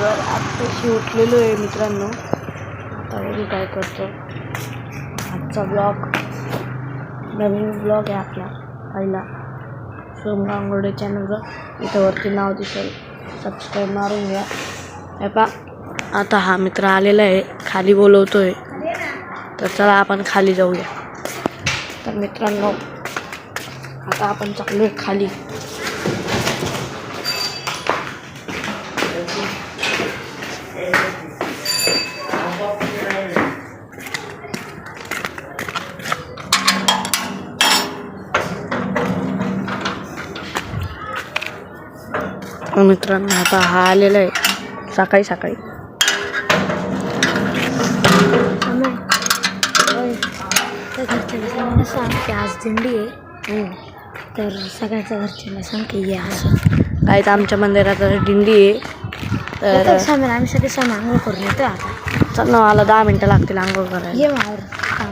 बेडवर आत्ताशी उठलेलो आहे मित्रांनो. आता बघू काय करतो. आजचा ब्लॉग नवीन ब्लॉग आहे आपला पहिला सोम गांगुर्डे चॅनलवर. इथं वरती नाव दिसेल, सबस्क्राईब मारून घ्या. हे पा आता हा मित्र आलेला आहे, खाली बोलवतोय, तर चला आपण खाली जाऊया. तर मित्रांनो आता आपण चाललोय खाली. मित्रांनो आता हा आलेला आहे सकाळी सकाळी. घरच्यांना सांग की आज दिंडी आहे, तर सगळ्यांच्या घरच्यांना सांग की या असं. काय तर आमच्या मंदिरात दिंडी आहे, तर सामान आम्ही सगळे सामान आंघोळ करून येतो. आता चल ना, मला 10 मिनटं लागतील आंघोळ करायला. ये मावर.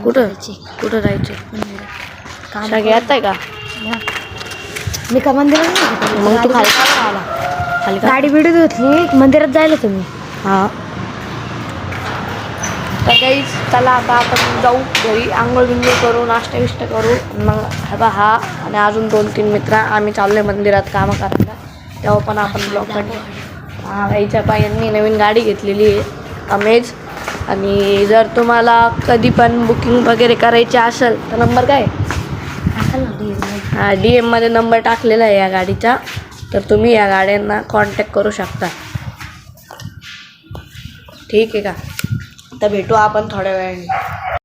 कुठं जायचे? काम येत आहे का? मी का मंदिरात मग तू खाली का आला? खाली का? गाडी बिडीत होती, मंदिरात जायला तुम्ही. हां तर काही चला आता आपण जाऊ घरी, आंघोळ बिंघोळ करू, नाश्ता विष्ट करू. मग हा आणि अजून 2-3 मित्र आम्ही चाललोय मंदिरात कामं करायला. तेव्हा पण आपण ब्लॉग काढू. याच्या पायांनी नवीन गाडी घेतलेली आहे अमेज. आणि जर तुम्हाला कधी पण बुकिंग वगैरे करायची असेल तर नंबर काय DM मध्ये नंबर टाकलेला आहे या गाडीचा, तर तुम्ही या गाड्यांना कॉन्टॅक्ट करू शकता. ठीक आहे का? तर भेटू आपण थोड्या वेळाने.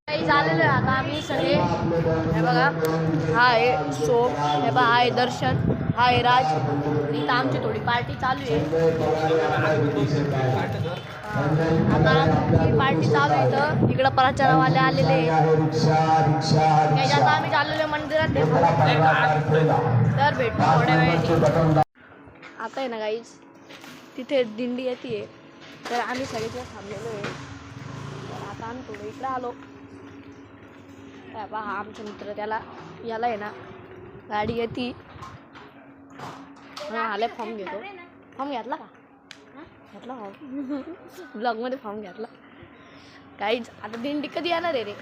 काही झालेलं आहे आता आम्ही सगळे. हे बघा, हा आहे सोम, हे बघा हा आहे दर्शन, हा आहे राज. इथं आमची थोडी पार्टी चालू आहे. आता आमची पार्टी चालू आहे. इथं इकडं प्रचारवाले आलेले आहेत. आता आम्ही चाललेलो मंदिरात. तर भेटू थोड्या वेळाने. आता आहे ना गाईज, तिथे दिंडी येते, तर आम्ही सगळे तिथे थांबलेलो आहे. तर आता आम्ही थोडं इकडं आलो. हा आमचा मित्र, याला आहे ना गाडी येते. आले फॉर्म घेतो. फॉर्म घेतला का? घेतला फॉर्म. ब्लॉगमध्ये फॉर्म घेतला. काहीच आता दिंडी कधी येणार आहे रे?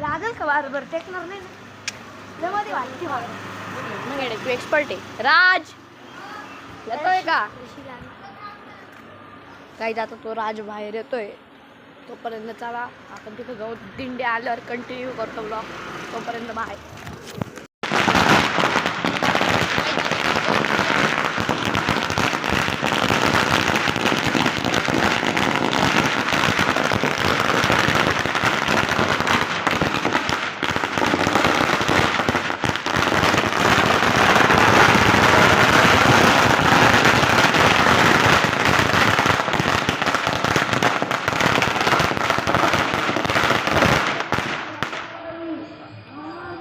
लागेल का बरोबर टेकणार नाही ना, मध्ये वाटते मग तू एक्सपर्ट आहे. राज येतोय का? काही आता तो राज बाहेर येतोय. तोपर्यंत चला आपण तिथं जाऊ. दिंडी आल्यावर कंटिन्यू करतो ब्लॉग. तोपर्यंत बाय.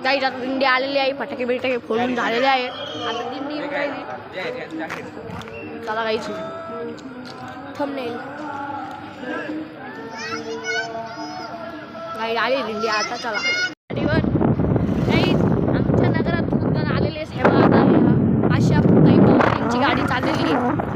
काही आता दिंडी आलेली आहे, फटाके बिटाके फोडून झालेले आहे. आता दिंडी चला काहीच थंबनेल काही आली दिंडी. आता चला गाडीवर. काही आमच्या नगरात खूप जण आलेले आहेत. हेवा आता अशा त्यांची गाडी चाललेली आहे.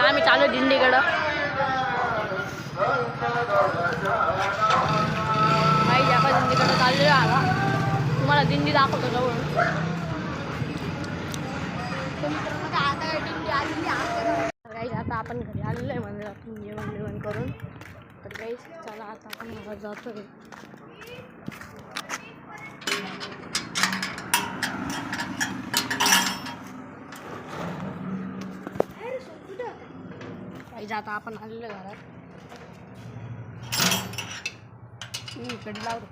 आम्ही चालू दिंडीकडं. काही आपण दिंडीकडं चाललेलो आला. तुम्हाला दिंडी दाखवतो जवळून. काही आता आपण घरी आलेलो आहे मंदिरातून जेवण करून. तर काही चला आता आपण घरात जातोय. काही आता आपण आलेलो घरात. इकडे लावतो.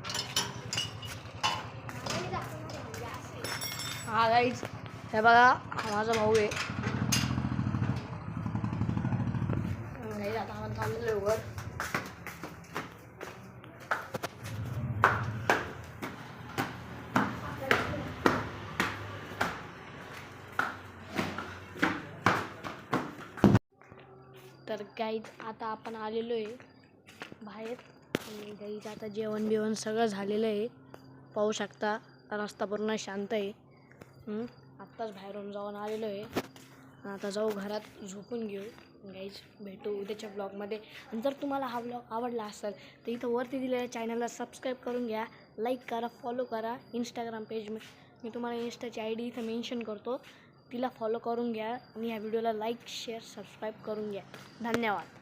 हा गाईज, हे बघा हा माझा भाऊ आहे. गाईज आता आपण चाललेलो आहे वर. तर गाईज आता आपण आलेलो आहे बाहेर. आणि गाईज आता जेवण बिवण सगळं झालेलं आहे. पाहू शकता रस्ता पूर्ण शांत आहे. आत्ताच बाहेरून जाऊन आलेलो आहे. आता जाऊ घरात झोपून घेऊ. गाईज भेटू उद्याच्या ब्लॉगमध्ये. आणि जर तुम्हाला हा ब्लॉग आवडला असेल तर इथं वरती दिलेल्या चॅनलला सबस्क्राईब करून घ्या, लाईक करा, फॉलो करा. इंस्टाग्राम पेज मी तुम्हाला इंस्टाची ID इथं मेन्शन करतो, तिला फॉलो करून घ्या. आणि या व्हिडिओला लाईक शेअर सबस्क्राईब करून घ्या. धन्यवाद.